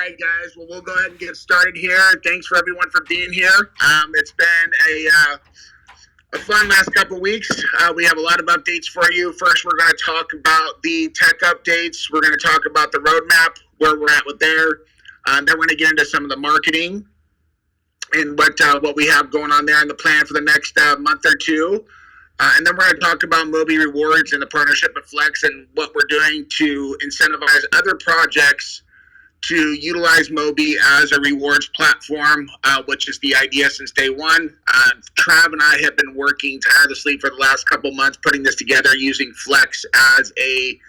right, guys. Well, we'll go ahead and get started here. Thanks for everyone for being here. It's been a fun last couple of weeks. We have a lot of updates for you. First, we're going to talk about the tech updates. We're going to talk about the roadmap, where we're at with there. Then we're going to get into some of the marketing and what we have going on there and the plan for the next month or two. And then we're going to talk about Mobie Rewards and the partnership with Flex and what we're doing to incentivize other projects to utilize Mobie as a rewards platform, which is the idea since day one. Trav and I have been working tirelessly for the last couple months putting this together using Flex as a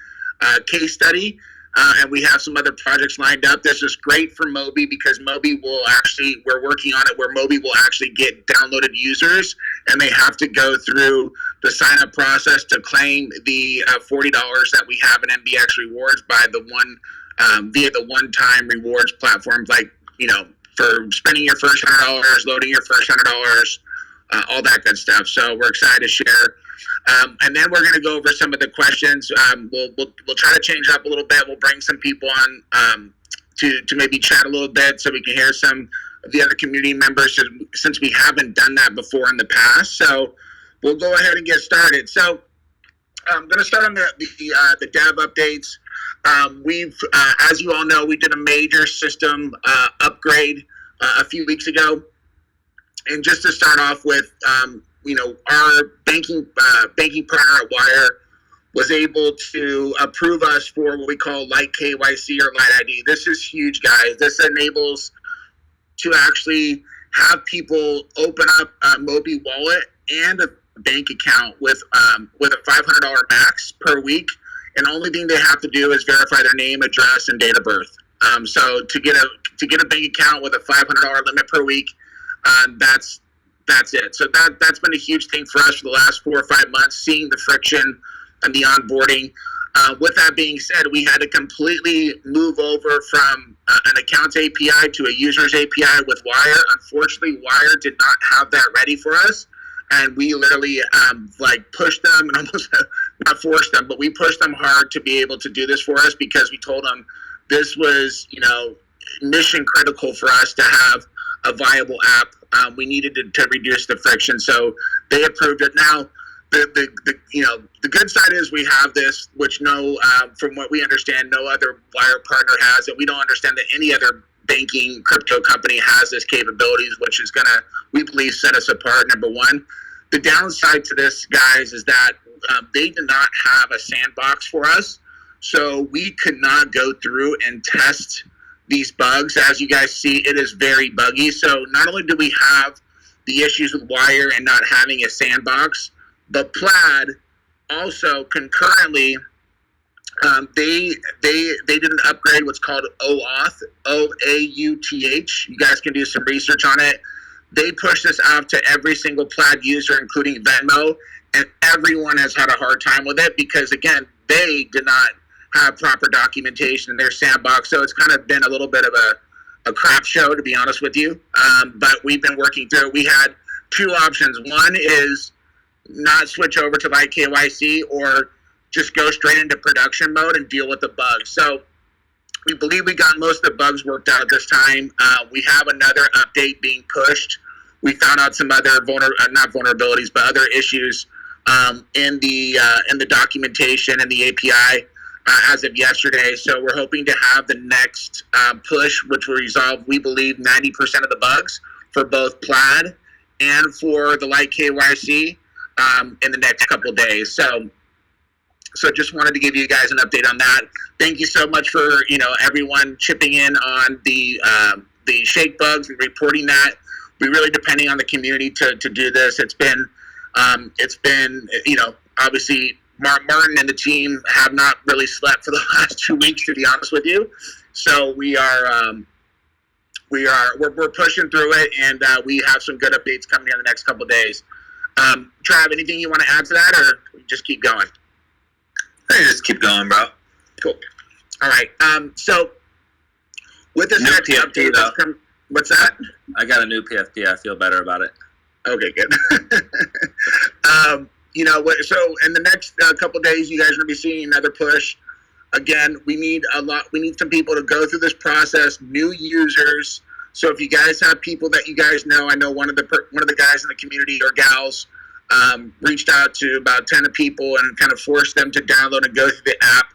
case study. And we have some other projects lined up. This is great for Mobie because Mobie will actually, we're working on it where Mobie will actually get downloaded users and they have to go through the sign up process to claim the $40 that we have in MBX rewards by the via the one-time rewards platforms, like, for spending your first $100, loading your first $100, all that good stuff. So we're excited to share. And then we're going to go over some of the questions. We'll try to change up a little bit. We'll bring some people on to maybe chat a little bit so we can hear some of the other community members since we haven't done that before in the past. So we'll go ahead and get started. So I'm going to start on the dev updates. We've, as you all know, we did a major system upgrade a few weeks ago. And just to start off with, our banking partner at Wire was able to approve us for what we call Light KYC or Light ID. This is huge, guys. This enables to actually have people open up a Mobie wallet and a bank account with a $500 max per week. And the only thing they have to do is verify their name, address, and date of birth. So to get a bank account with a $500 limit per week, that's it. So that's been a huge thing for us for the last 4 or 5 months, seeing the friction and the onboarding. With that being said, we had to completely move over from an accounts API to a user's API with Wire. Unfortunately, Wire did not have that ready for us. And we literally pushed them and almost not forced them, but we pushed them hard to be able to do this for us because we told them this was, mission critical for us to have a viable app. We needed to reduce the friction, so they approved it. Now, the good side is we have this, which from what we understand, no other Wire partner has it. We don't understand that any other banking crypto company has this capabilities, which is gonna, we believe, set us apart. Number one. The downside to this, guys, is that they did not have a sandbox for us, so we could not go through and test these bugs. As you guys see, it is very buggy. So not only do we have the issues with Wire and not having a sandbox, but Plaid also concurrently, they did an upgrade, what's called OAuth, OAUTH. You guys can do some research on it. They pushed this out to every single Plaid user, including Venmo, and everyone has had a hard time with it because, again, they did not have proper documentation in their sandbox. So it's kind of been a little bit of a crap show, to be honest with you. But we've been working through it. We had two options. One is not switch over to Light KYC or just go straight into production mode and deal with the bugs. So we believe we got most of the bugs worked out this time. We have another update being pushed. We found out some other not vulnerabilities, but other issues in the documentation and the API as of yesterday. So we're hoping to have the next push, which will resolve, we believe, 90% of the bugs for both Plaid and for the Light KYC in the next couple of days. So just wanted to give you guys an update on that. Thank you so much for everyone chipping in on the shake bugs and reporting that. We're really depending on the community to do this. It's been obviously Martin and the team have not really slept for the last 2 weeks, to be honest with you. So we're pushing through it, and we have some good updates coming in the next couple of days. Trav, anything you want to add to that, or just keep going? Hey, just keep going, bro. Cool. All right. So with this next update, what's that? I got a new PFP. I feel better about it. Okay, good. So in the next couple of days, you guys are going to be seeing another push. Again, we need some people to go through this process, new users. So if you guys have people that you guys know, I know one of the guys in the community or gals reached out to about 10 people and kind of forced them to download and go through the app.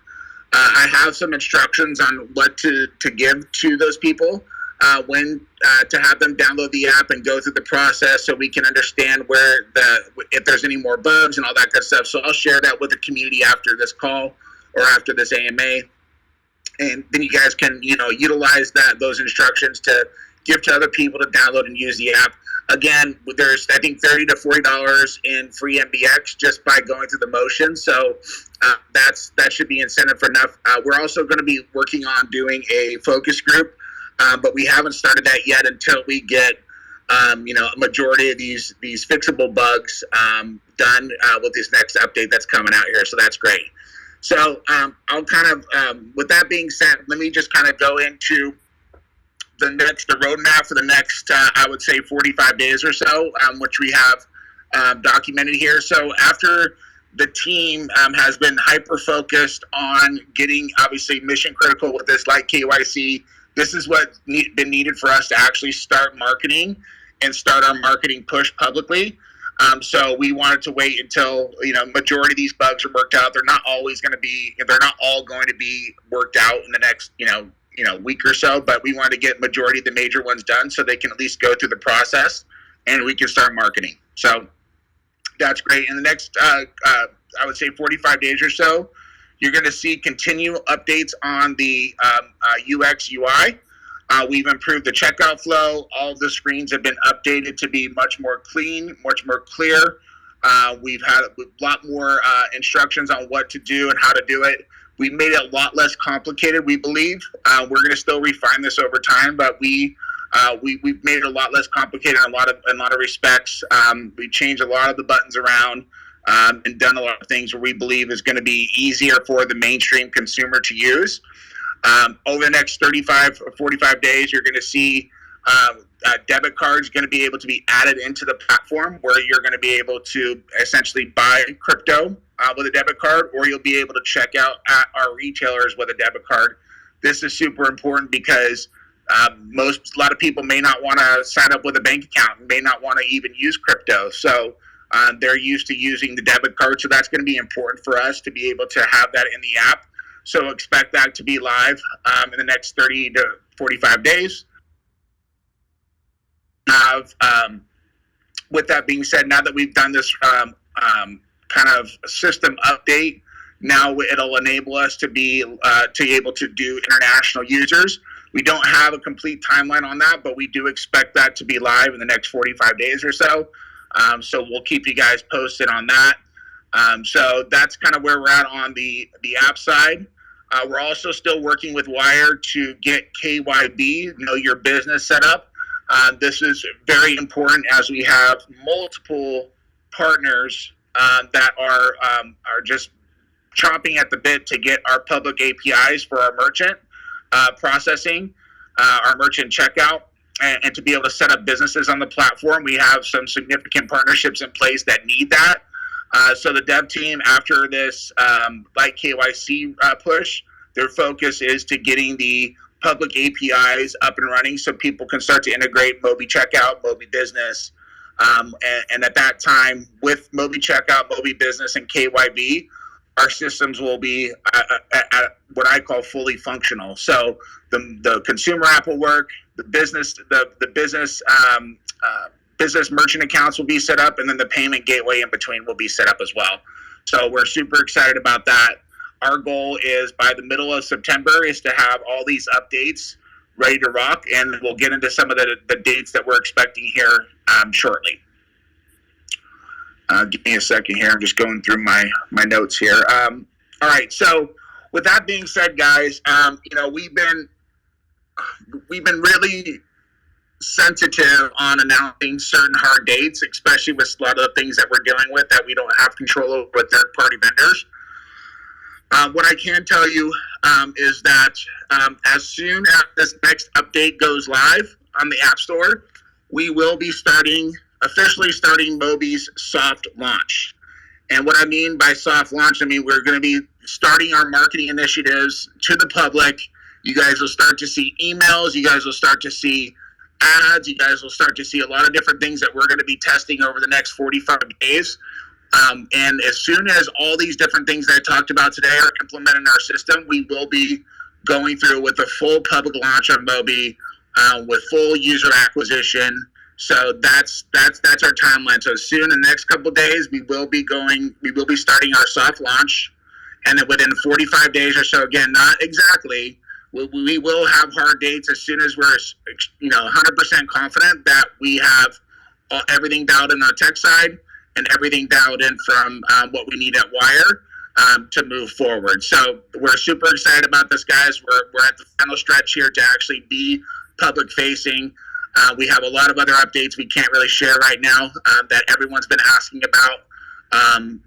I have some instructions on what to give to those people, when to have them download the app and go through the process so we can understand if there's any more bugs and all that good stuff. So I'll share that with the community after this call or after this AMA. And then you guys can, utilize those instructions to give to other people to download and use the app. Again, there's, I think, $30 to $40 in free MBX just by going through the motion. So that should be incentive for enough. We're also going to be working on doing a focus group, but we haven't started that yet until we get, a majority of these fixable bugs done with this next update that's coming out here. So that's great. So I'll kind of, with that being said, let me just kind of go into the roadmap for the next, I would say 45 days or so, which we have documented here. So after the team has been hyper-focused on getting, obviously, mission critical with this like KYC, this is what been needed for us to actually start marketing and start our marketing push publicly. So we wanted to wait until, majority of these bugs are worked out. They're not all going to be worked out in the next, week or so, but we wanted to get majority of the major ones done so they can at least go through the process and we can start marketing. So that's great. In the next, I would say 45 days or so, you're going to see continual updates on the UX UI. We've improved the checkout flow. All of the screens have been updated to be much more clean, much more clear. We've had a lot more instructions on what to do and how to do it. We made it a lot less complicated, we believe. We're going to still refine this over time, but we've made it a lot less complicated in a lot of respects. We changed a lot of the buttons around and done a lot of things where we believe is going to be easier for the mainstream consumer to use. Over the next 35 or 45 days, you're going to see debit cards going to be able to be added into the platform where you're going to be able to essentially buy crypto with a debit card, or you'll be able to check out at our retailers with a debit card. This is super important because a lot of people may not want to sign up with a bank account, may not want to even use crypto. So they're used to using the debit card. So that's going to be important for us to be able to have that in the app. So expect that to be live in the next 30 to 45 days. With that being said, now that we've done this kind of system update, now it'll enable us to be able to do international users. We don't have a complete timeline on that, but we do expect that to be live in the next 45 days or so. So we'll keep you guys posted on that. So that's kind of where we're at on the app side. We're also still working with Wire to get KYB, Know Your Business, set up. This is very important as we have multiple partners that are just chomping at the bit to get our public APIs for our merchant processing, our merchant checkout, and to be able to set up businesses on the platform. We have some significant partnerships in place that need that. So the dev team, after this like KYC push, their focus is to getting the public APIs up and running so people can start to integrate Mobie Checkout, Mobie Business. And at that time, with Mobie Checkout, Mobie Business, and KYB, our systems will be at what I call fully functional. So the consumer app will work, the business merchant accounts will be set up, and then the payment gateway in between will be set up as well. So we're super excited about that. Our goal is by the middle of September is to have all these updates ready to rock, and we'll get into some of the dates that we're expecting here shortly. Give me a second here. I'm just going through my notes here. All right. So with that being said, guys, we've been really sensitive on announcing certain hard dates, especially with a lot of the things that we're dealing with that we don't have control over with third-party vendors. What I can tell you is that as soon as this next update goes live on the App Store, we will be officially starting Mobie's soft launch. And what I mean by soft launch, I mean we're going to be starting our marketing initiatives to the public. You guys will start to see emails. You guys will start to see ads. You guys will start to see a lot of different things that we're going to be testing over the next 45 days. And as soon as all these different things that I talked about today are implemented in our system, we will be going through with a full public launch of Mobie, with full user acquisition. So that's our timeline. So soon, in the next couple of days, we will be starting our soft launch, and then within 45 days or so, again, not exactly, we will have hard dates as soon as we're 100% confident that we have everything dialed in on the tech side and everything dialed in from what we need at Wire to move forward. So we're super excited about this, guys. We're at the final stretch here to actually be public facing. We have a lot of other updates we can't really share right now that everyone's been asking about.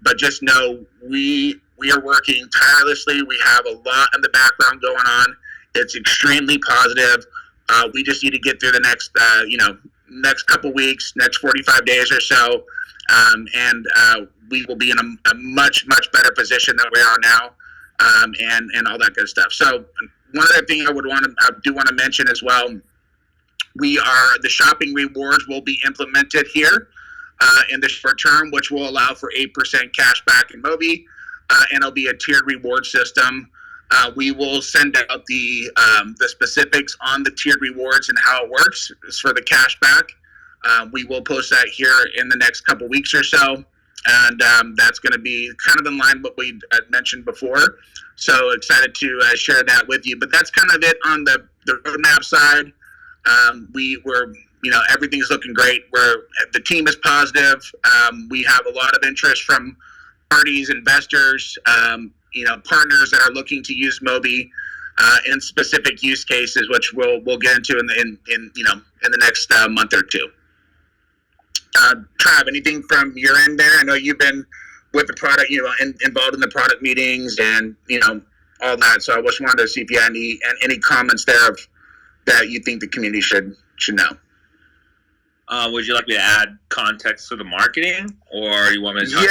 But just know we are working tirelessly. We have a lot in the background going on. It's extremely positive. We just need to get through the next couple weeks, next 45 days or so, and we will be in a much better position than we are now, and all that good stuff. So one other thing I do want to mention as well. The shopping rewards will be implemented here in the short term, which will allow for 8% cash back in Mobie, and it'll be a tiered reward system. We will send out the specifics on the tiered rewards and how it works for the cash back. We will post that here in the next couple weeks or so, and that's going to be kind of in line with what we had mentioned before. So excited to share that with you. But that's kind of it on the roadmap side. Everything's looking great. The team is positive. We have a lot of interest from parties, investors, partners that are looking to use Mobie in specific use cases, which we'll get into in the next month or two. Trav, anything from your end there? I know you've been with the product, involved in the product meetings and all that. So I just wanted to see if you had any comments there that you think the community should know. Would you like me to add context to the marketing, or you want me to talk?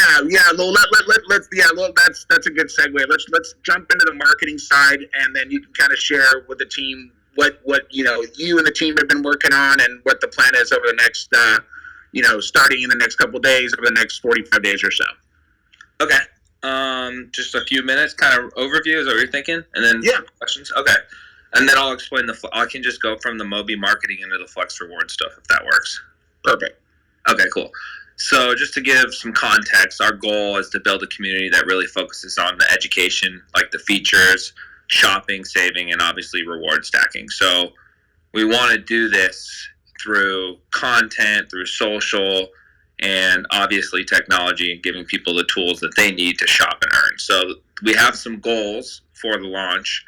That's a good segue. Let's jump into the marketing side, and then you can kind of share with the team what you and the team have been working on, and what the plan is over the next starting in the next couple of days, over the next 45 days or so. Okay. Just a few minutes, kind of overview is what you're thinking, and then questions. Okay. And then I'll explain I can just go from the Mobie marketing into the Flex Reward stuff, if that works. Perfect. Okay, cool. So just to give some context, our goal is to build a community that really focuses on the education, like the features, shopping, saving, and obviously reward stacking. So we want to do this through content, through social, and obviously technology, and giving people the tools that they need to shop and earn. So we have some goals for the launch.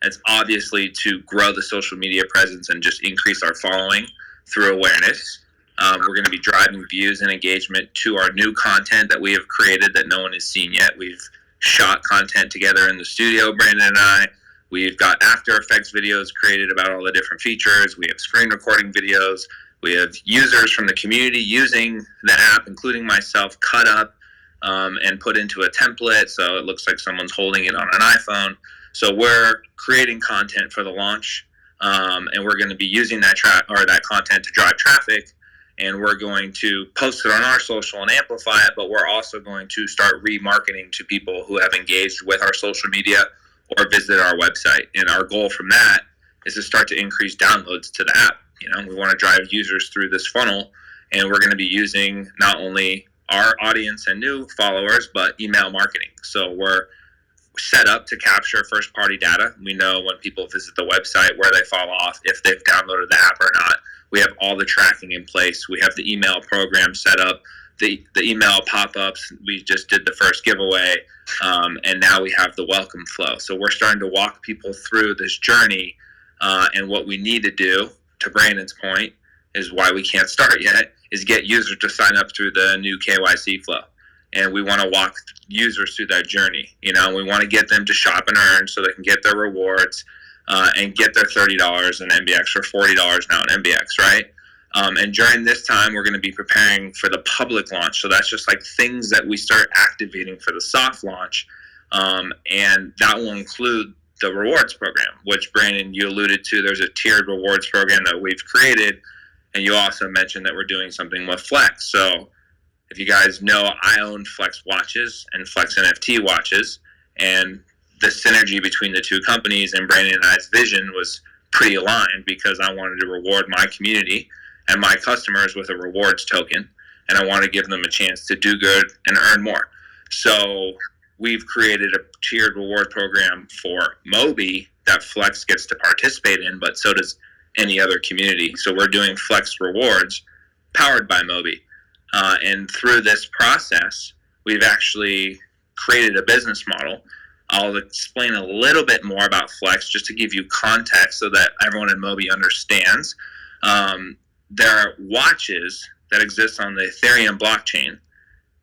It's obviously to grow the social media presence and just increase our following through awareness. We're going to be driving views and engagement to our new content that we have created that no one has seen yet. We've shot content together in the studio, Brandon and I. We've got After Effects videos created about all the different features. We have screen recording videos. We have users from the community using the app, including myself, cut up and put into a template so it looks like someone's holding it on an iPhone. So we're creating content for the launch, and we're going to be using that content to drive traffic, and we're going to post it on our social and amplify it, but we're also going to start remarketing to people who have engaged with our social media or visited our website. And our goal from that is to start to increase downloads to the app. We want to drive users through this funnel, and we're going to be using not only our audience and new followers, but email marketing. So we're set up to capture first-party data. We know when people visit the website, where they fall off, if they've downloaded the app or not. We have all the tracking in place. We have the email program set up, the email pop-ups. We just did the first giveaway, and now we have the welcome flow. So we're starting to walk people through this journey, and what we need to do, to Brandon's point, is why we can't start yet, is get users to sign up through the new KYC flow. And we want to walk users through that journey. We want to get them to shop and earn so they can get their rewards and get their $30 in MBX or $40 now in MBX, right? And during this time, we're going to be preparing for the public launch. So that's just like things that we start activating for the soft launch. And that will include the rewards program, which Brandon, you alluded to. There's a tiered rewards program that we've created. And you also mentioned that we're doing something with Flex. So if you guys know, I own Flex watches and Flex NFT watches. And the synergy between the two companies and Brandon and I's vision was pretty aligned, because I wanted to reward my community and my customers with a rewards token. And I want to give them a chance to do good and earn more. So we've created a tiered reward program for Mobie that Flex gets to participate in, but so does any other community. So we're doing Flex Rewards powered by Mobie. And through this process, we've actually created a business model. I'll explain a little bit more about Flex just to give you context so that everyone in Mobie understands. There are watches that exist on the Ethereum blockchain,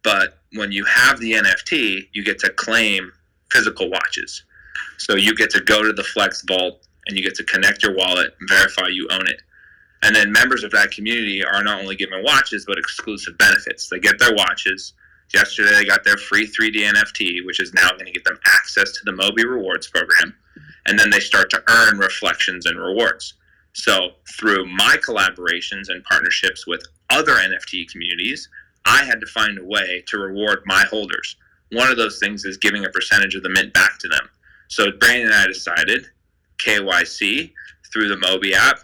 but when you have the NFT, you get to claim physical watches. So you get to go to the Flex vault and you get to connect your wallet and verify you own it. And then members of that community are not only given watches, but exclusive benefits. They get their watches. Yesterday, they got their free 3D NFT, which is now going to get them access to the Mobie Rewards program. And then they start to earn reflections and rewards. So through my collaborations and partnerships with other NFT communities, I had to find a way to reward my holders. One of those things is giving a percentage of the mint back to them. So Brandon and I decided, KYC, through the Mobie app,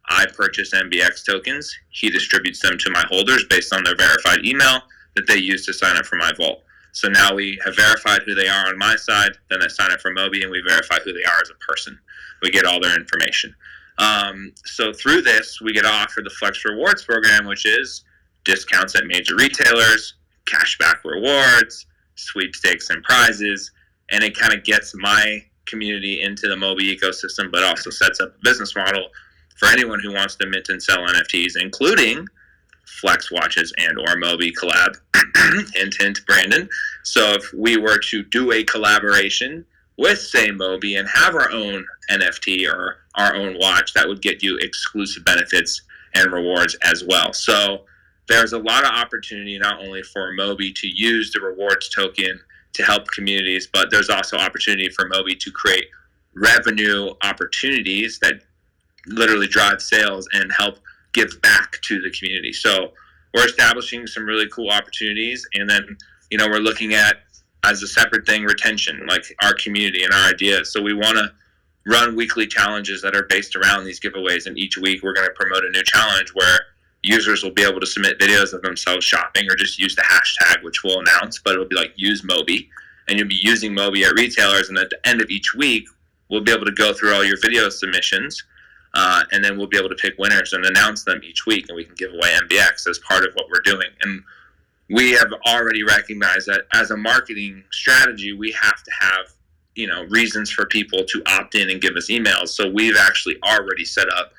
I purchase MBX tokens. He distributes them to my holders based on their verified email that they use to sign up for my vault. So now we have verified who they are on my side, then they sign up for Mobie, and we verify who they are as a person. We get all their information. So through this, we get to offer the Flex Rewards program, which is discounts at major retailers, cashback rewards, sweepstakes and prizes, and it kind of gets my community into the Mobie ecosystem, but also sets up a business model for anyone who wants to mint and sell NFTs, including Flex watches and or Mobie collab. Hint, hint, Brandon. So if we were to do a collaboration with, say, Mobie and have our own NFT or our own watch, that would get you exclusive benefits and rewards as well. So there's a lot of opportunity not only for Mobie to use the rewards token to help communities, but there's also opportunity for Mobie to create revenue opportunities that literally drive sales and help give back to the community. So we're establishing some really cool opportunities, and then we're looking at, as a separate thing, retention, like our community and our ideas. So we want to run weekly challenges that are based around these giveaways, and each week we're going to promote a new challenge where users will be able to submit videos of themselves shopping or just use the hashtag, which we'll announce, but it'll be like use Mobie, and you'll be using Mobie at retailers, and at the end of each week we'll be able to go through all your video submissions, and then we'll be able to pick winners and announce them each week, and we can give away MBX as part of what we're doing. And we have already recognized that as a marketing strategy, we have to have reasons for people to opt in and give us emails. So we've actually already set up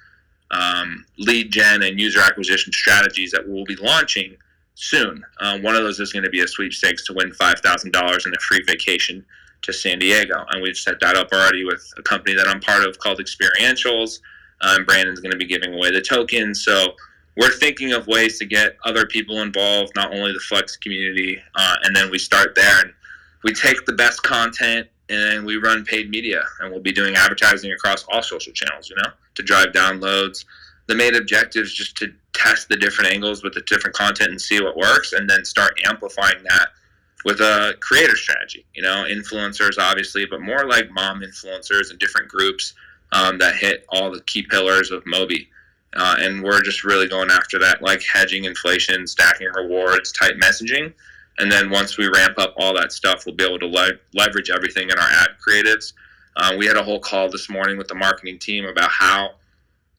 lead gen and user acquisition strategies that we'll be launching soon. One of those is going to be a sweepstakes to win $5,000 in a free vacation to San Diego, and we've set that up already with a company that I'm part of called Experientials. Brandon's going to be giving away the tokens. So we're thinking of ways to get other people involved, not only the Flex community, and then we start there and we take the best content and we run paid media, and we'll be doing advertising across all social channels, to drive downloads. The main objective is just to test the different angles with the different content and see what works, and then start amplifying that with a creator strategy. Influencers, obviously, but more like mom influencers and different groups that hit all the key pillars of Mobie. And we're just really going after that, like hedging inflation, stacking rewards, type messaging. And then once we ramp up all that stuff, we'll be able to leverage everything in our ad creatives. We had a whole call this morning with the marketing team about how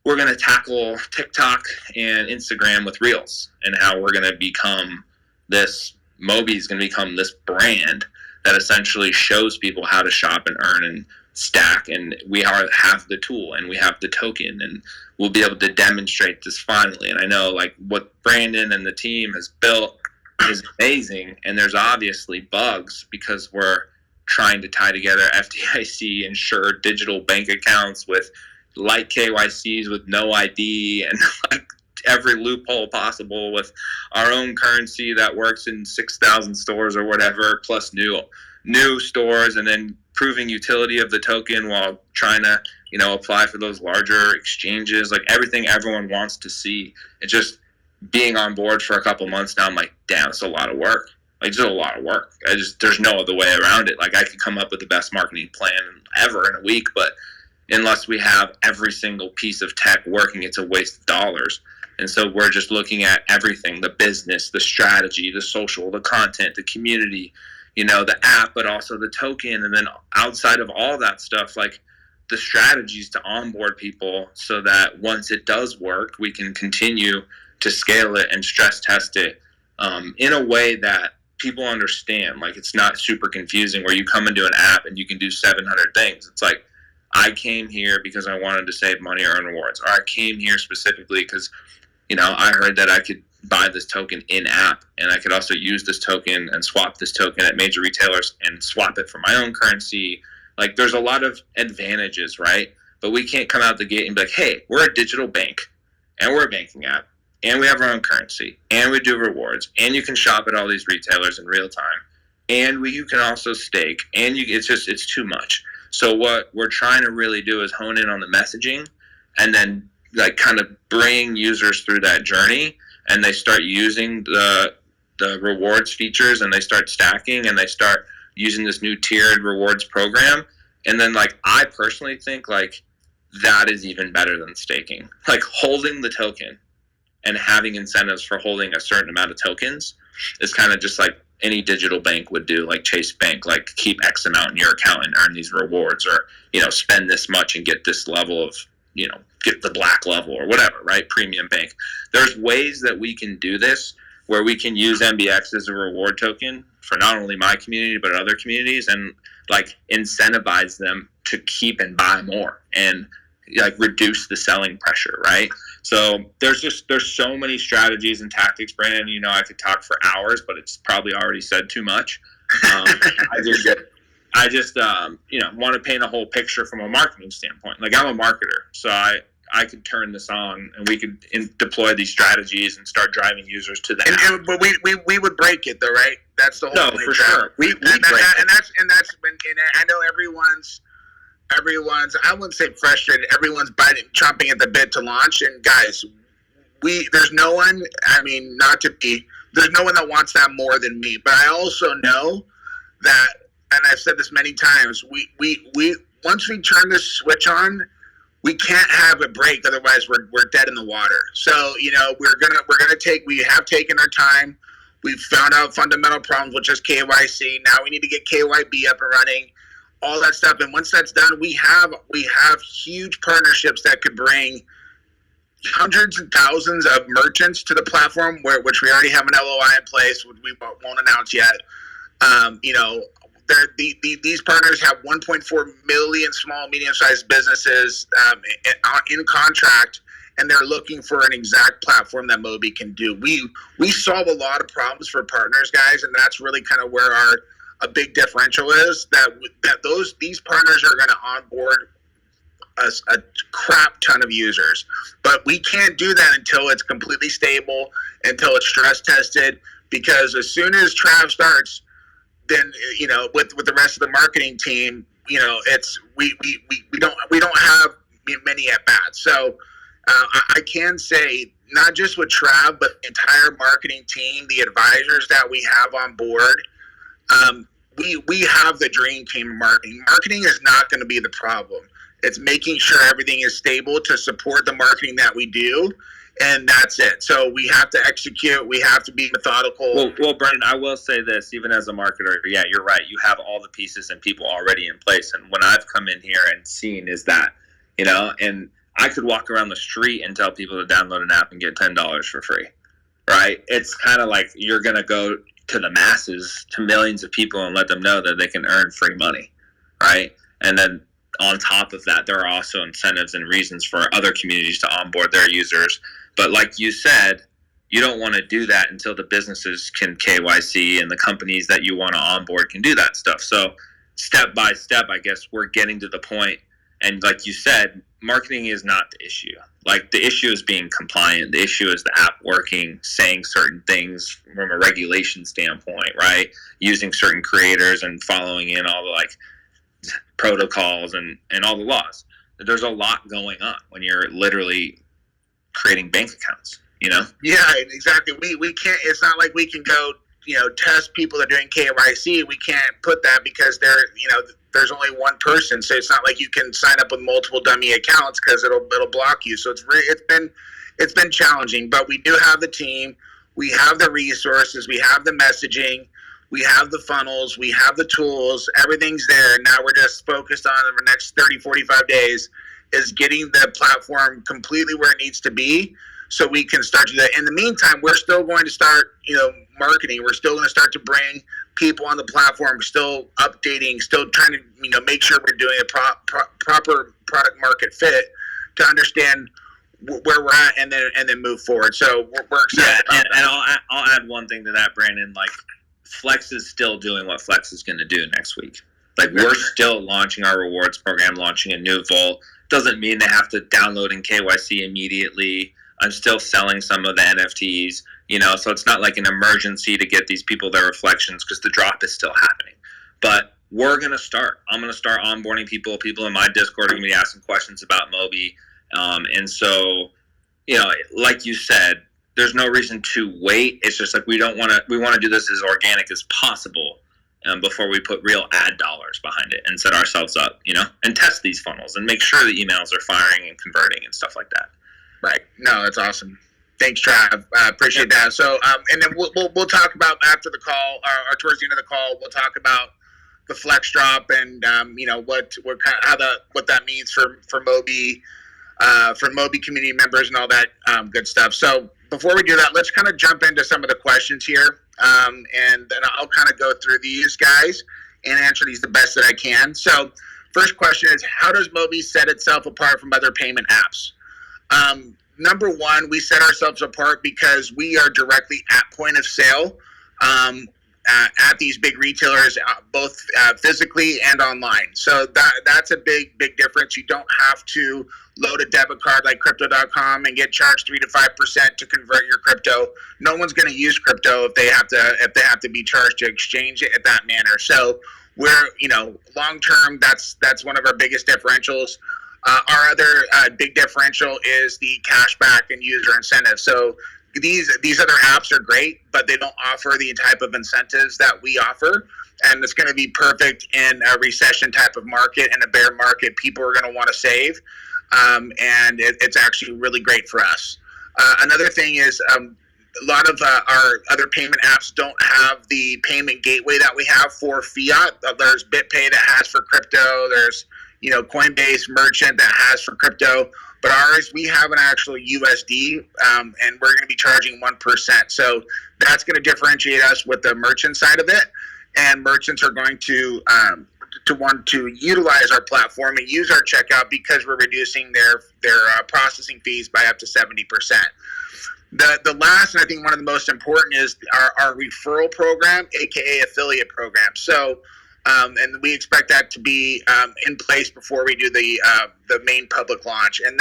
we're going to tackle TikTok and Instagram with Reels, and how we're going to become this, Mobie is going to become this brand that essentially shows people how to shop and earn and stack. And we have the tool and we have the token, and we'll be able to demonstrate this finally. And I know like what Brandon and the team has built is amazing, and there's obviously bugs because we're trying to tie together FDIC insured digital bank accounts with light KYCs with no ID, and like every loophole possible with our own currency that works in 6,000 stores or whatever, plus new new stores, and then proving utility of the token while trying to, apply for those larger exchanges, like everything everyone wants to see. It's just being on board for a couple months now, I'm like, damn, it's a lot of work. Like, it's a lot of work. There's no other way around it. Like, I could come up with the best marketing plan ever in a week, but unless we have every single piece of tech working, it's a waste of dollars. And so we're just looking at everything, the business, the strategy, the social, the content, the community, the app, but also the token. And then outside of all that stuff, like the strategies to onboard people so that once it does work, we can continue to scale it and stress test it in a way that people understand. Like, it's not super confusing where you come into an app and you can do 700 things. It's like, I came here because I wanted to save money or earn rewards, or I came here specifically because, I heard that I could buy this token in app, and I could also use this token and swap this token at major retailers and swap it for my own currency. Like, there's a lot of advantages, right? But we can't come out the gate and be like, hey, we're a digital bank and we're a banking app and we have our own currency and we do rewards and you can shop at all these retailers in real time and you can also stake, and it's too much. So what we're trying to really do is hone in on the messaging and then like kind of bring users through that journey, and they start using the rewards features and they start stacking and they start using this new tiered rewards program. And then like, I personally think like that is even better than staking. Like, holding the token and having incentives for holding a certain amount of tokens is kind of just like any digital bank would do, like Chase Bank, like keep X amount in your account and earn these rewards, or, spend this much and get this level of, get the black level or whatever, right? Premium bank. There's ways that we can do this where we can use MBX as a reward token for not only my community, but other communities, and like incentivize them to keep and buy more and like reduce the selling pressure, right? So there's so many strategies and tactics, Brandon. I could talk for hours, but it's probably already said too much. I just want to paint a whole picture from a marketing standpoint. Like, I'm a marketer, so I could turn this on and we could deploy these strategies and start driving users to that. But we would break it though, right? That's the whole thing. No, for sure. And that's when, and I know everyone's, I wouldn't say frustrated. Everyone's chomping at the bit to launch. And guys, there's no one, there's no one that wants that more than me. But I also know that, and I've said this many times, we once we turn this switch on, we can't have a break. Otherwise we're dead in the water. So, we have taken our time. We've found out fundamental problems with just KYC. Now we need to get KYB up and running, all that stuff. And once that's done, we have huge partnerships that could bring hundreds and thousands of merchants to the platform, which we already have an LOI in place, which we won't announce yet. These partners have 1.4 million small, medium-sized businesses in contract, and they're looking for an exact platform that Mobie can do. We solve a lot of problems for partners, guys, and that's really kind of where a big differential is. These partners are going to onboard a crap ton of users, but we can't do that until it's completely stable, until it's stress tested. Because as soon as Trav starts, then with the rest of the marketing team, it's we don't have many at bats. So I can say, not just with Trav, but the entire marketing team, the advisors that we have on board, we have the dream team of marketing. Marketing is not going to be the problem. It's making sure everything is stable to support the marketing that we do. And that's it. So we have to execute. We have to be methodical. Well, Brendan, I will say this, even as a marketer, yeah, you're right. You have all the pieces and people already in place. And what I've come in here and seen is that, and I could walk around the street and tell people to download an app and get $10 for free, right? It's kind of like you're going to go to the masses, to millions of people, and let them know that they can earn free money, right? And then on top of that, there are also incentives and reasons for other communities to onboard their users. But like you said, you don't want to do that until the businesses can KYC and the companies that you want to onboard can do that stuff. So step by step, I guess we're getting to the point. And like you said, marketing is not the issue. Like, the issue is being compliant. The issue is the app working, saying certain things from a regulation standpoint, right? Using certain creators and following in all the like protocols and all the laws. There's a lot going on when you're literally creating bank accounts, you know? Yeah, exactly. We can't, it's not like we can go, test people that are doing KYC. We can't put that because there's only one person. So it's not like you can sign up with multiple dummy accounts because it'll block you. So it's been challenging, but we do have the team. We have the resources. We have the messaging. We have the funnels. We have the tools. Everything's there. Now we're just focused on the next 30, 45 days is getting the platform completely where it needs to be so we can start to do that. In the meantime, we're still going to start, marketing. We're still going to start to bring people on the platform, still updating, still trying to, make sure we're doing a proper product market fit to understand where we're at and then move forward. So we're excited about that. And I'll add one thing to that, Brandon. Like, Flex is still doing what Flex is going to do next week. Like, we're still launching our rewards program, launching a new vault. Doesn't mean they have to download and KYC immediately. I'm still selling some of the NFTs, so it's not like an emergency to get these people their reflections because the drop is still happening. But we're going to start. I'm going to start onboarding people. People in my Discord are going to be asking questions about Mobie. And so, like you said, there's no reason to wait. It's just like we want to do this as organic as possible before we put real ad dollars behind it and set ourselves up, and test these funnels and make sure the emails are firing and converting and stuff like that. Right. No, that's awesome. Thanks, Trav. Appreciate that. So, and then we'll talk about after the call, or towards the end of the call, we'll talk about the flex drop and what that means for Mobie, for Mobie community members and all that good stuff. So before we do that, let's kind of jump into some of the questions here, and then I'll kind of go through these guys and answer these the best that I can. So, first question is, how does Mobie set itself apart from other payment apps? Number one, we set ourselves apart because we are directly at point of sale at these big retailers, both physically and online. So that's a big difference. You don't have to load a debit card like Crypto.com and get charged 3 to 5% to convert your crypto. No one's going to use crypto if they have to be charged to exchange it at that manner. So we're long term. That's one of our biggest differentials. Our other big differential is the cashback and user incentive. So these other apps are great, but they don't offer the type of incentives that we offer. And it's going to be perfect in a recession type of market and a bear market. People are going to want to save. And it's actually really great for us. Another thing is a lot of our other payment apps don't have the payment gateway that we have for fiat. There's BitPay that has for crypto. There's Coinbase merchant that has for crypto, but ours, we have an actual USD, and we're going to be charging 1%. So that's going to differentiate us with the merchant side of it. And merchants are going to want to utilize our platform and use our checkout because we're reducing their processing fees by up to 70%. The last, and I think one of the most important, is our referral program, aka affiliate program. So and we expect that to be in place before we do the main public launch. And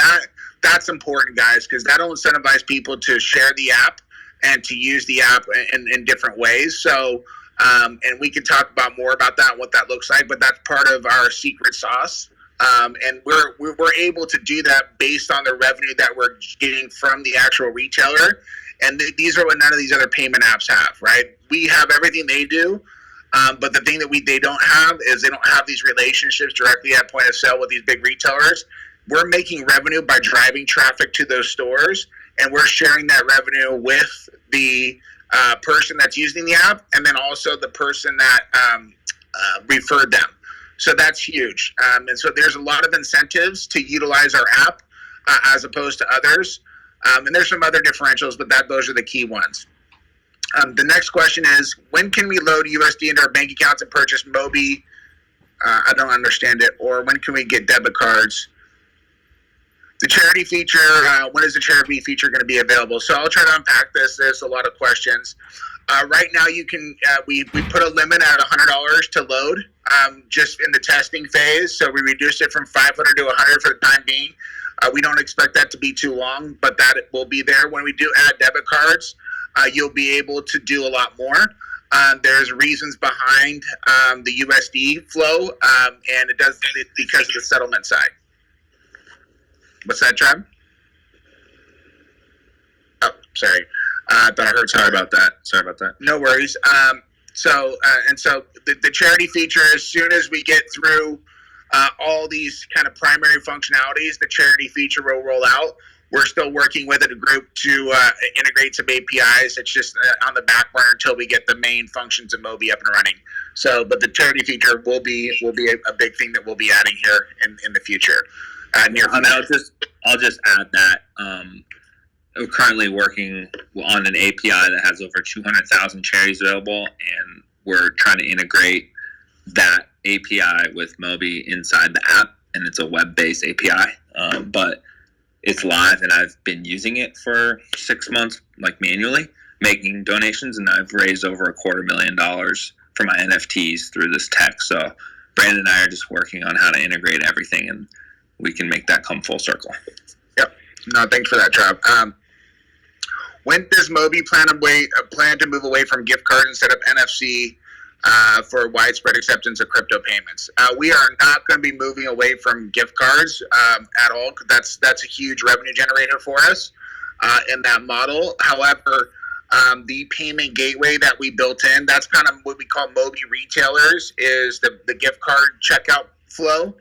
that's important, guys, because that'll incentivize people to share the app and to use the app in different ways. So, and we can talk about more about that and what that looks like, but that's part of our secret sauce. And we're able to do that based on the revenue that we're getting from the actual retailer. And these are what none of these other payment apps have, right? We have everything they do. But the thing that they don't have is they don't have these relationships directly at point of sale with these big retailers. We're making revenue by driving traffic to those stores, and we're sharing that revenue with the person that's using the app, and then also the person that referred them. So that's huge. And so there's a lot of incentives to utilize our app as opposed to others. And there's some other differentials, but those are the key ones. The next question is, when can we load USD into our bank accounts and purchase Mobie? I don't understand it. Or when can we get debit cards? The charity feature, when is the charity feature going to be available? So I'll try to unpack this. There's a lot of questions. Right now, you can we put a limit at $100 to load, just in the testing phase. So we reduced it from 500 to 100 for the time being. We don't expect that to be too long, but that will be there. When we do add debit cards, you'll be able to do a lot more. There's reasons behind the USD flow, and it does it because of the settlement side. What's that, Trev? Oh, sorry. I thought I heard. Sorry about that. No worries. So the charity feature, as soon as we get through all these kind of primary functionalities, the charity feature will roll out. We're still working with a group to integrate some APIs. It's just on the back burner until we get the main functions of Mobie up and running. So, but the charity feature will be a big thing that we'll be adding here in the future. I'll just add that we're currently working on an API that has over 200,000 charities available, and we're trying to integrate that API with Mobie inside the app, and it's a web-based API, but it's live, and I've been using it for 6 months, like manually, making donations, and I've raised over $250,000 for my NFTs through this tech. So Brandon and I are just working on how to integrate everything, and we can make that come full circle. Yep. No, thanks for that, Trav. When does Mobie plan to move away from gift cards and set up NFC for widespread acceptance of crypto payments? We are not going to be moving away from gift cards at all. That's a huge revenue generator for us in that model. However, the payment gateway that we built in, that's kind of what we call Mobie retailers, is the gift card checkout flow.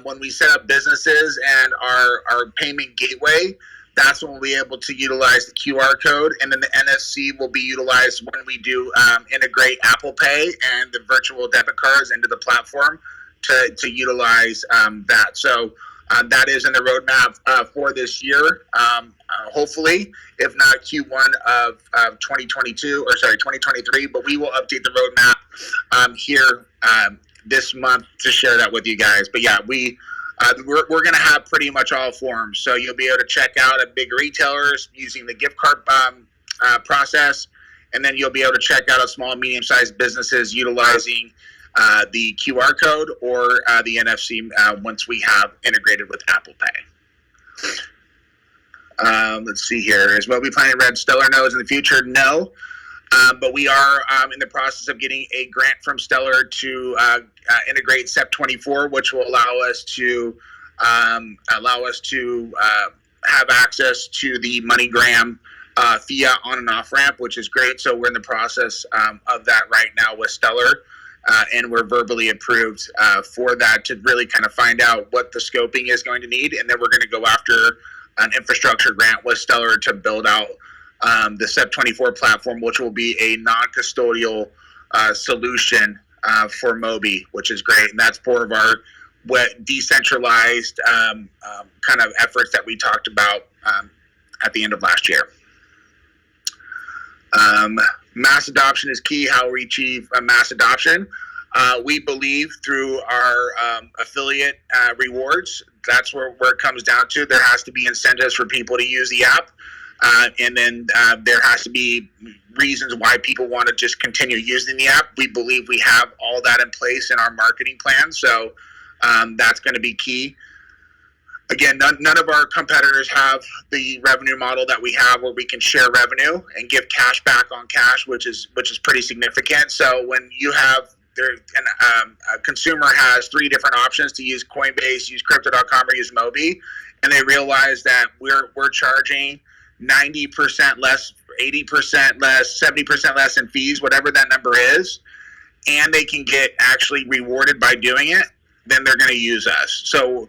When we set up businesses and our payment gateway, that's when we'll be able to utilize the QR code, and then the NFC will be utilized when we do integrate Apple Pay and the virtual debit cards into the platform to utilize that. So that is in the roadmap for this year. Hopefully, if not Q1 of 2023, but we will update the roadmap here this month to share that with you guys. But yeah, we're going to have pretty much all forms. So you'll be able to check out at big retailers using the gift card process, and then you'll be able to check out at small and medium-sized businesses utilizing the QR code or the NFC once we have integrated with Apple Pay. Let's see here. Is Mobie planning Red Stellar knows in the future? No. But we are in the process of getting a grant from Stellar to integrate SEP24, which will allow us to have access to the MoneyGram Fiat on and off ramp, which is great. So we're in the process of that right now with Stellar, and we're verbally approved for that to really kind of find out what the scoping is going to need, and then we're going to go after an infrastructure grant with Stellar to build out the SEP24 platform, which will be a non-custodial solution for Mobie, which is great. And that's part of our decentralized kind of efforts that we talked about at the end of last year. Mass adoption is key. How we achieve mass adoption. We believe through our affiliate rewards. That's where it comes down to. There has to be incentives for people to use the app. And then there has to be reasons why people want to just continue using the app. We believe we have all that in place in our marketing plan. So that's going to be key. Again, none of our competitors have the revenue model that we have where we can share revenue and give cash back on cash, which is pretty significant. So when you have a consumer has 3 different options to use Coinbase, use Crypto.com, or use Mobie, and they realize that we're charging 90% less, 80% less, 70% less in fees, whatever that number is, and they can get actually rewarded by doing it, then they're going to use us. So,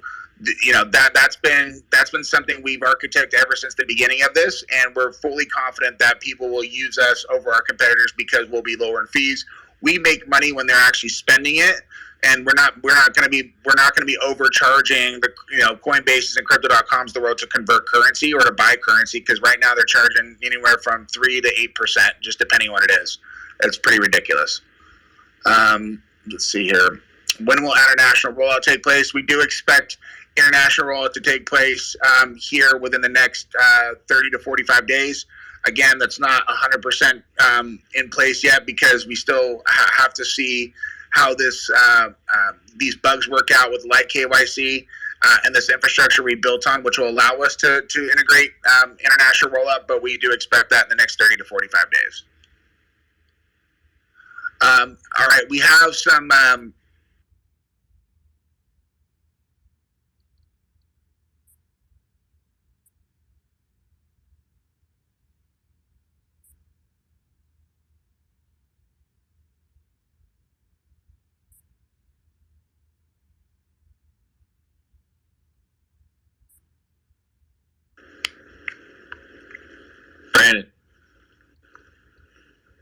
you know, that's been something we've architected ever since the beginning of this, and we're fully confident that people will use us over our competitors because we'll be lower in fees. We make money when they're actually spending it, and we're not going to be overcharging the Coinbases and Crypto.coms of the world to convert currency or to buy currency, because right now they're charging anywhere from 3 to 8%, just depending on what it is. It's pretty ridiculous. Let's see here. When will international rollout take place? We do expect international rollout to take place here within the next 30 to 45 days. Again, that's not 100% in place yet because we still have to see how these bugs work out with light KYC and this infrastructure we built on, which will allow us to integrate international rollout, but we do expect that in the next 30 to 45 days. All right, we have some... Brandon.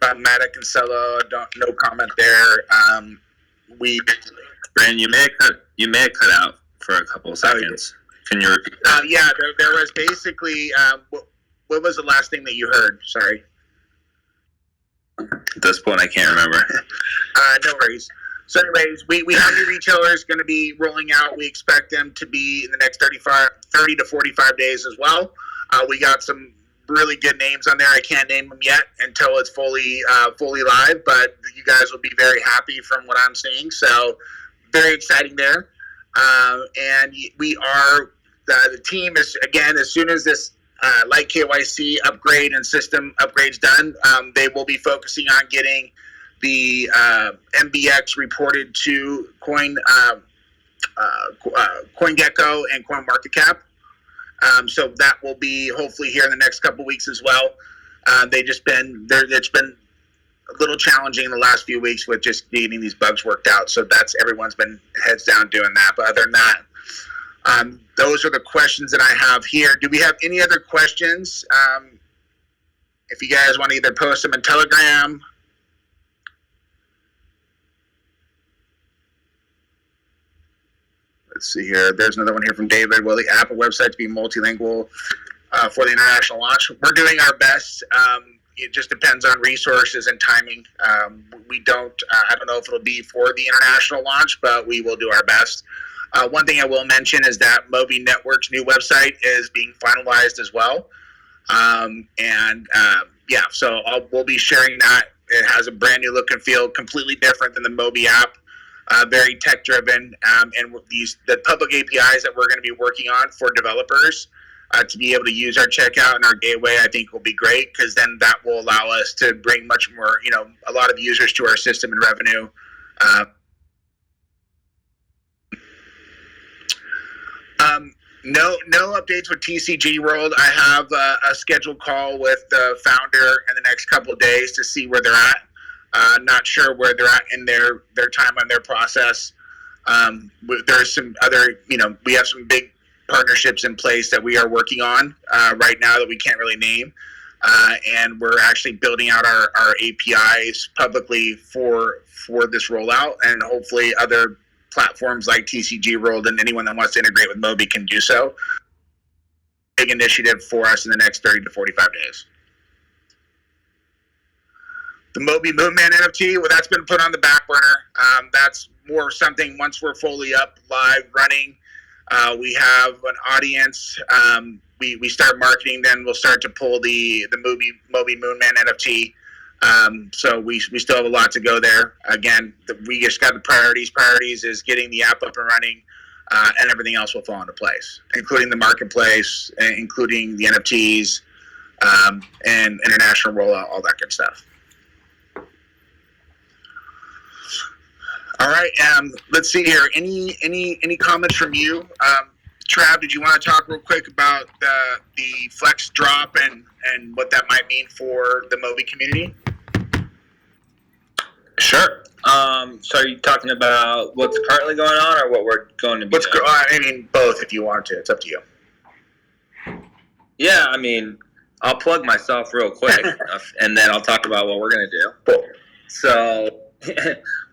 Matic and Cello, no comment there. Brandon, you may have cut out for a couple of seconds. Can you repeat that? Yeah, there was basically, what was the last thing that you heard? Sorry. At this point, I can't remember. No worries. So anyways, we have new retailers going to be rolling out. We expect them to be in the next 30 to 45 days as well. We got some really good names on there. I can't name them yet until it's fully live, but you guys will be very happy from what I'm seeing. So very exciting there. And we are, the team is, again, as soon as this light KYC upgrade and system upgrades done, they will be focusing on getting the MBX reported to CoinGecko and CoinMarketCap. So that will be hopefully here in the next couple weeks as well. It's been a little challenging in the last few weeks with just getting these bugs worked out. So everyone's been heads down doing that. But other than that, those are the questions that I have here. Do we have any other questions? If you guys want to either post them in Telegram. Let's see here. There's another one here from David. Will the Apple website to be multilingual for the international launch? We're doing our best. It just depends on resources and timing. I don't know if it'll be for the international launch, but we will do our best. One thing I will mention is that Mobie Network's new website is being finalized as well. So we'll be sharing that. It has a brand new look and feel, completely different than the Mobie app. Very tech driven, and the public APIs that we're going to be working on for developers to be able to use our checkout and our gateway, I think will be great because then that will allow us to bring much more, a lot of users to our system and revenue. No updates with TCG World. I have a scheduled call with the founder in the next couple of days to see where they're at. Not sure where they're at in their time on their process. There's some other, we have some big partnerships in place that we are working on right now that we can't really name. And we're actually building out our APIs publicly for this rollout, and hopefully other platforms like TCG World and anyone that wants to integrate with Mobie can do so. Big initiative for us in the next 30 to 45 days. The Mobie Moonman NFT, well, that's been put on the back burner. That's more something once we're fully up, live, running. We have an audience. We start marketing, then we'll start to pull the Mobie Moonman NFT. So we still have a lot to go there. Again, we just got the priorities. Priorities is getting the app up and running, and everything else will fall into place, including the marketplace, including the NFTs, and international rollout, all that good stuff. All right, let's see here. Any comments from you? Trav, did you want to talk real quick about the Flex drop and what that might mean for the Mobie community? Sure. So are you talking about what's currently going on or what we're going to be doing? I mean, both if you want to. It's up to you. Yeah, I mean, I'll plug myself real quick, and then I'll talk about what we're going to do. Cool. So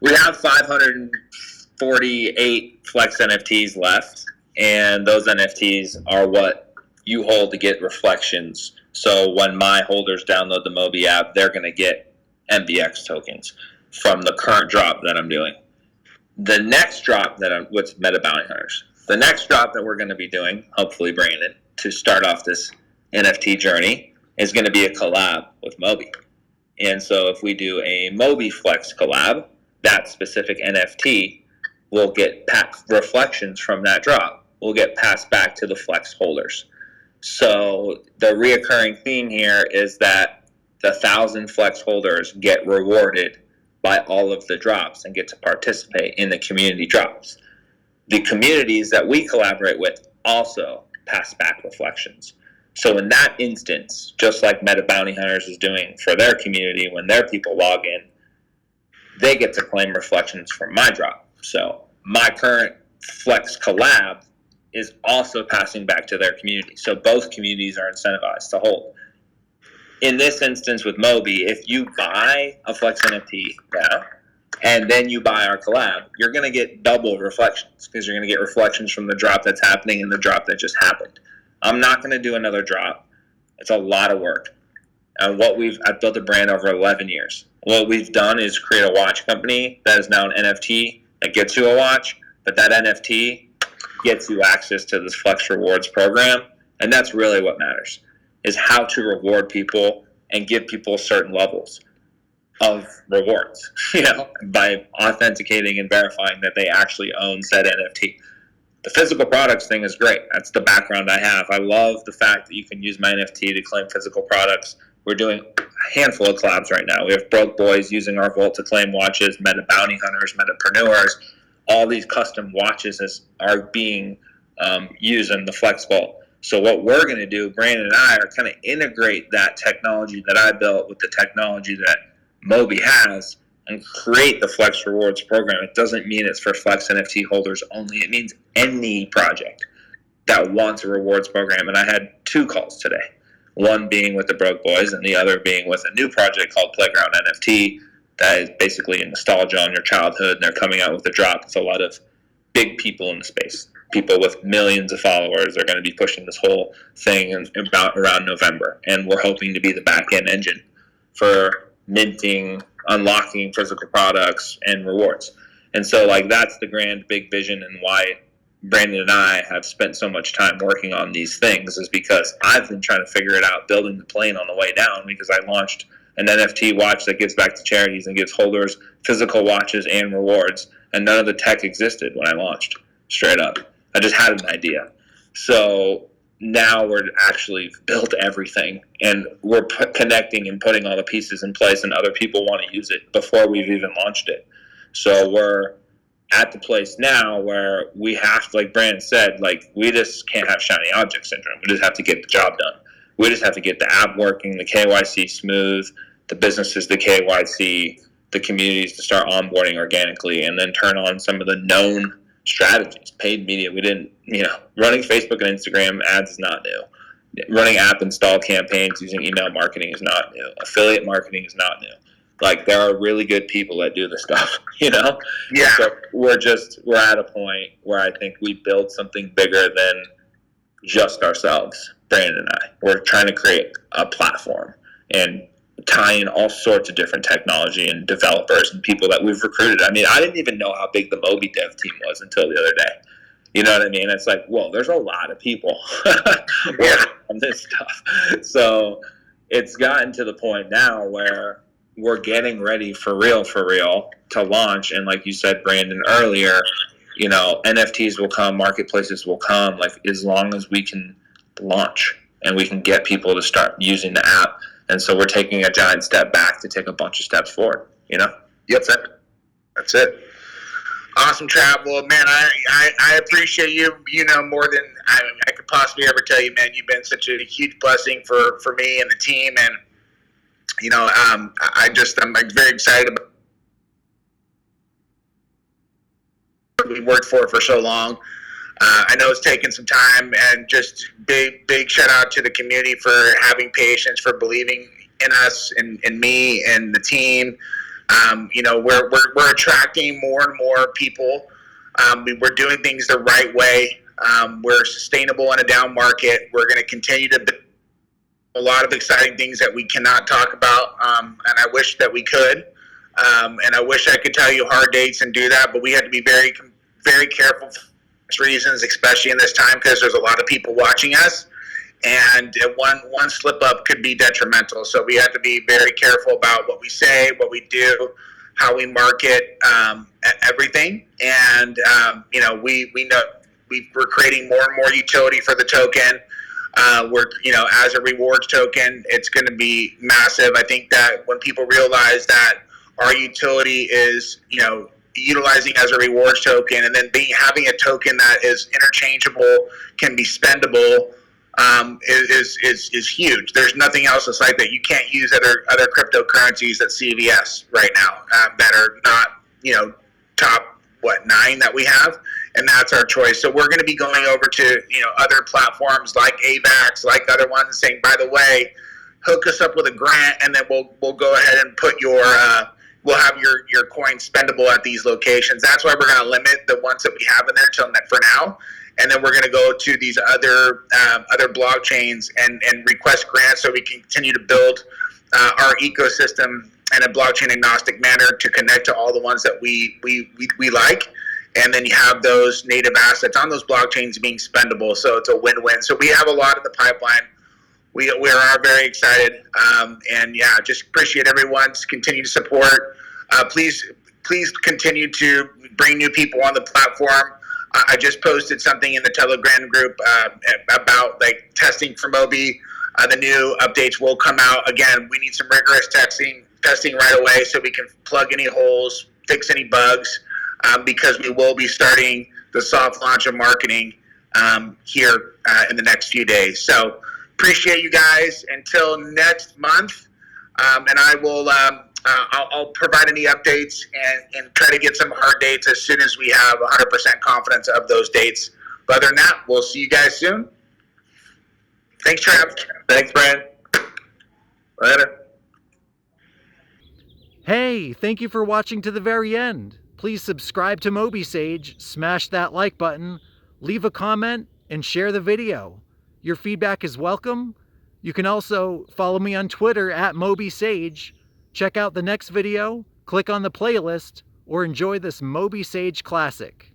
we have 548 Flex NFTs left, and those NFTs are what you hold to get reflections. So when my holders download the Mobie app, they're going to get MBX tokens from the current drop that I'm doing. The next drop with Meta Bounty Hunters. The next drop that we're going to be doing, hopefully, Brandon, to start off this NFT journey is going to be a collab with Mobie. And so if we do a Mobie Flex collab, that specific NFT will get reflections from that drop will get passed back to the Flex holders. So the reoccurring theme here is that the 1,000 Flex holders get rewarded by all of the drops and get to participate in the community drops. The communities that we collaborate with also pass back reflections. So in that instance, just like Meta Bounty Hunters is doing for their community when their people log in, they get to claim reflections from my drop. So my current Flex collab is also passing back to their community. So both communities are incentivized to hold. In this instance with Mobie, if you buy a Flex NFT now, and then you buy our collab, you're going to get double reflections because you're going to get reflections from the drop that's happening and the drop that just happened. I'm not going to do another drop. It's a lot of work. And I've built a brand over 11 years. What we've done is create a watch company that is now an NFT that gets you a watch, but that NFT gets you access to this Flex Rewards program. And that's really what matters, is how to reward people and give people certain levels of rewards, by authenticating and verifying that they actually own said NFT. The physical products thing is great. That's the background I have. I love the fact that you can use my NFT to claim physical products. We're doing a handful of collabs right now. We have Broke Boys using our vault to claim watches, Meta Bounty Hunters, Metapreneurs. All these custom watches are being used in the Flex Vault. So what we're going to do, Brandon and I, are kind of integrate that technology that I built with the technology that Mobie has and create the Flex Rewards program. It doesn't mean it's for Flex NFT holders only. It means any project that wants a rewards program. And I had 2 calls today, one being with the Broke Boys and the other being with a new project called Playground NFT that is basically a nostalgia on your childhood. And they're coming out with a drop with a lot of big people in the space. People with millions of followers are going to be pushing this whole thing around November. And we're hoping to be the back-end engine for minting, unlocking physical products, and rewards. And so that's the grand big vision, and why Brandon and I have spent so much time working on these things is because I've been trying to figure it out, building the plane on the way down, because I launched an NFT watch that gives back to charities and gives holders physical watches and rewards, and none of the tech existed when I launched, straight up. I just had an idea. So now we're actually built everything, and we're connecting and putting all the pieces in place, and other people want to use it before we've even launched it. So we're at the place now where we have to, like Brandon said, we just can't have shiny object syndrome. We just have to get the job done. We just have to get the app working, the KYC smooth, the businesses, the KYC, the communities to start onboarding organically, and then turn on some of the known strategies. Paid media, we didn't, running Facebook and Instagram ads is not new. Running app install campaigns using email marketing is not new. Affiliate marketing is not new. There are really good people that do this stuff, Yeah. So we're at a point where I think we build something bigger than just ourselves, Brandon and I. We're trying to create a platform and tie in all sorts of different technology and developers and people that we've recruited. I mean, I didn't even know how big the Mobie dev team was until the other day. You know what I mean? It's whoa, there's a lot of people on this stuff. So it's gotten to the point now where we're getting ready for real to launch. And like you said, Brandon, earlier, NFTs will come, marketplaces will come, as long as we can launch and we can get people to start using the app. And so we're taking a giant step back to take a bunch of steps forward, Yep. That's it. Awesome, Trav. Well, man, I appreciate you, more than I could possibly ever tell you, man. You've been such a huge blessing for me and the team. And, I'm very excited about what we worked for so long. I know it's taken some time, and just big shout out to the community for having patience, for believing in us and me and the team. We're attracting more and more people. We're doing things the right way. We're sustainable in a down market. We're going to continue to build a lot of exciting things that we cannot talk about, and I wish that we could. And I wish I could tell you hard dates and do that, but we had to be very, very careful reasons, especially in this time, because there's a lot of people watching us, and one slip up could be detrimental. So we have to be very careful about what we say, what we do, how we market, everything. And we know we're creating more and more utility for the token. We're, as a rewards token, it's going to be massive. I think that when people realize that our utility is, utilizing as a rewards token, and then having a token that is interchangeable, can be spendable, is huge. There's nothing else that's like that. You can't use other cryptocurrencies at CVS right now that are not, top 9 that we have, and that's our choice. So we're going to be going over to other platforms like AVAX, like other ones, saying, by the way, hook us up with a grant, and then we'll go ahead and put we'll have your coin spendable at these locations. That's why we're going to limit the ones that we have in there for now. And then we're going to go to these other blockchains and request grants so we can continue to build our ecosystem in a blockchain agnostic manner to connect to all the ones that we like. And then you have those native assets on those blockchains being spendable. So it's a win-win. So we have a lot in the pipeline. We are very excited. And yeah, just appreciate everyone's continued support. Please continue to bring new people on the platform. I just posted something in the Telegram group about testing for Mobie. The new updates will come out. Again, we need some rigorous testing right away so we can plug any holes, fix any bugs, because we will be starting the soft launch of marketing here in the next few days. So appreciate you guys until next month, and I will. I'll provide any updates and try to get some hard dates as soon as we have 100% confidence of those dates. But other than that, we'll see you guys soon. Thanks, Trav. Thanks, Brian. Later. Hey, thank you for watching to the very end. Please subscribe to MobieSage, smash that like button, leave a comment, and share the video. Your feedback is welcome. You can also follow me on Twitter at MobieSage. Check out the next video, click on the playlist, or enjoy this MobieSage classic.